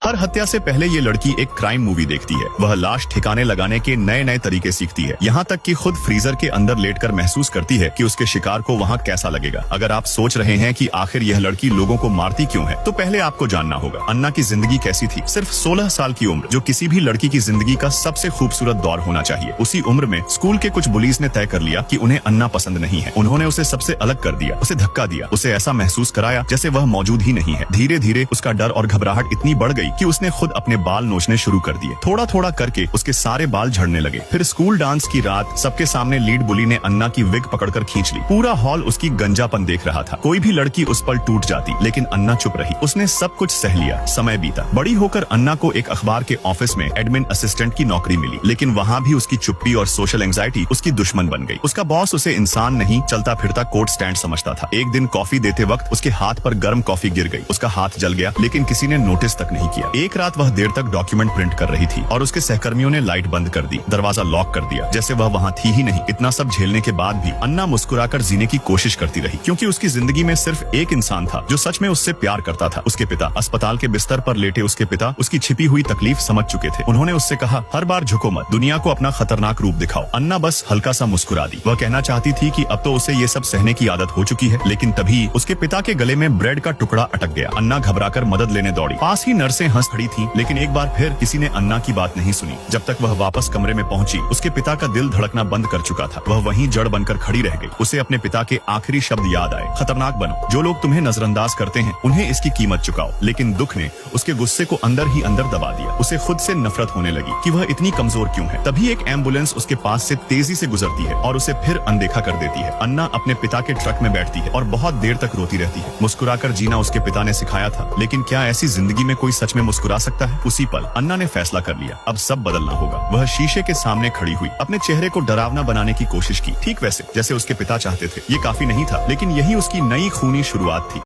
हर हत्या से पहले ये लड़की एक क्राइम मूवी देखती है। वह लाश ठिकाने लगाने के नए नए तरीके सीखती है, यहाँ तक कि खुद फ्रीजर के अंदर लेटकर महसूस करती है कि उसके शिकार को वहाँ कैसा लगेगा। अगर आप सोच रहे हैं कि आखिर यह लड़की लोगों को मारती क्यों है, तो पहले आपको जानना होगा अन्ना की जिंदगी कैसी थी। सिर्फ 16 साल की उम्र, जो किसी भी लड़की की जिंदगी का सबसे खूबसूरत दौर होना चाहिए। उसी उम्र में स्कूल के कुछ बुलीज ने तय कर लिया कि उन्हें अन्ना पसंद नहीं है। उन्होंने उसे सबसे अलग कर दिया, उसे धक्का दिया, उसे ऐसा महसूस कराया जैसे वह मौजूद ही नहीं है। धीरे धीरे उसका डर और घबराहट इतनी बढ़ गई कि उसने खुद अपने बाल नोचने शुरू कर दिए। थोड़ा थोड़ा करके उसके सारे बाल झड़ने लगे। फिर स्कूल डांस की रात सबके सामने लीड बुली ने अन्ना की विग पकड़कर खींच ली। पूरा हॉल उसकी गंजापन देख रहा था। कोई भी लड़की उस पर टूट जाती, लेकिन अन्ना चुप रही। उसने सब कुछ सह लिया। समय बीता। बड़ी होकर अन्ना को एक अखबार के ऑफिस में एडमिन असिस्टेंट की नौकरी मिली, लेकिन वहाँ भी उसकी चुप्पी और सोशल एंजाइटी उसकी दुश्मन बन गई। उसका बॉस उसे इंसान नहीं, चलता फिरता कोट स्टैंड समझता था। एक दिन कॉफी देते वक्त उसके हाथ पर गर्म कॉफी गिर गई। उसका हाथ जल गया, लेकिन किसी ने नोटिस तक नहीं किया। एक रात वह देर तक डॉक्यूमेंट प्रिंट कर रही थी और उसके सहकर्मियों ने लाइट बंद कर दी, दरवाजा लॉक कर दिया, जैसे वह वहाँ थी ही नहीं। इतना सब झेलने के बाद भी अन्ना मुस्कुराकर जीने की कोशिश करती रही, क्योंकि उसकी जिंदगी में सिर्फ एक इंसान था जो सच में उससे प्यार करता था। उसके पिता। अस्पताल के बिस्तर पर लेटे उसके पिता उसकी छिपी हुई तकलीफ समझ चुके थे। उन्होंने उससे कहा, हर बार झुको मत, दुनिया को अपना खतरनाक रूप दिखाओ। अन्ना बस हल्का सा मुस्कुरा दी। वह कहना चाहती थी कि अब तो उसे ये सब सहने की आदत हो चुकी है, लेकिन तभी उसके पिता के गले में ब्रेड का टुकड़ा अटक गया। अन्ना घबराकर मदद लेने दौड़ी। पास ही नर्सें हंस खड़ी थी, लेकिन एक बार फिर किसी ने अन्ना की बात नहीं सुनी। जब तक वह वापस कमरे में पहुंची, उसके पिता का दिल धड़कना बंद कर चुका था। वह वहीं जड़ बनकर खड़ी रह गई। उसे अपने पिता के आखिरी शब्द याद आए, खतरनाक बनो, जो लोग तुम्हें नजरअंदाज करते हैं उन्हें इसकी कीमत चुकाओ। लेकिन दुख ने उसके गुस्से को अंदर ही अंदर दबा दिया। उसे खुद से नफरत होने लगी कि वह इतनी कमजोर क्यों है। तभी एक एम्बुलेंस उसके पास से तेजी से गुजरती है और उसे फिर अनदेखा कर देती है। अन्ना अपने पिता के ट्रक में बैठती है और बहुत देर तक रोती रहती है। मुस्कुराकर जीना उसके पिता ने सिखाया था, लेकिन क्या ऐसी जिंदगी में कोई सच में मुस्कुरा सकता है? उसी पल अन्ना ने फैसला कर लिया, अब सब बदलना होगा। वह शीशे के सामने खड़ी हुई, अपने चेहरे को डरावना बनाने की कोशिश की, ठीक वैसे जैसे उसके पिता चाहते थे। ये काफी नहीं था, लेकिन यही उसकी नई खूनी शुरुआत थी।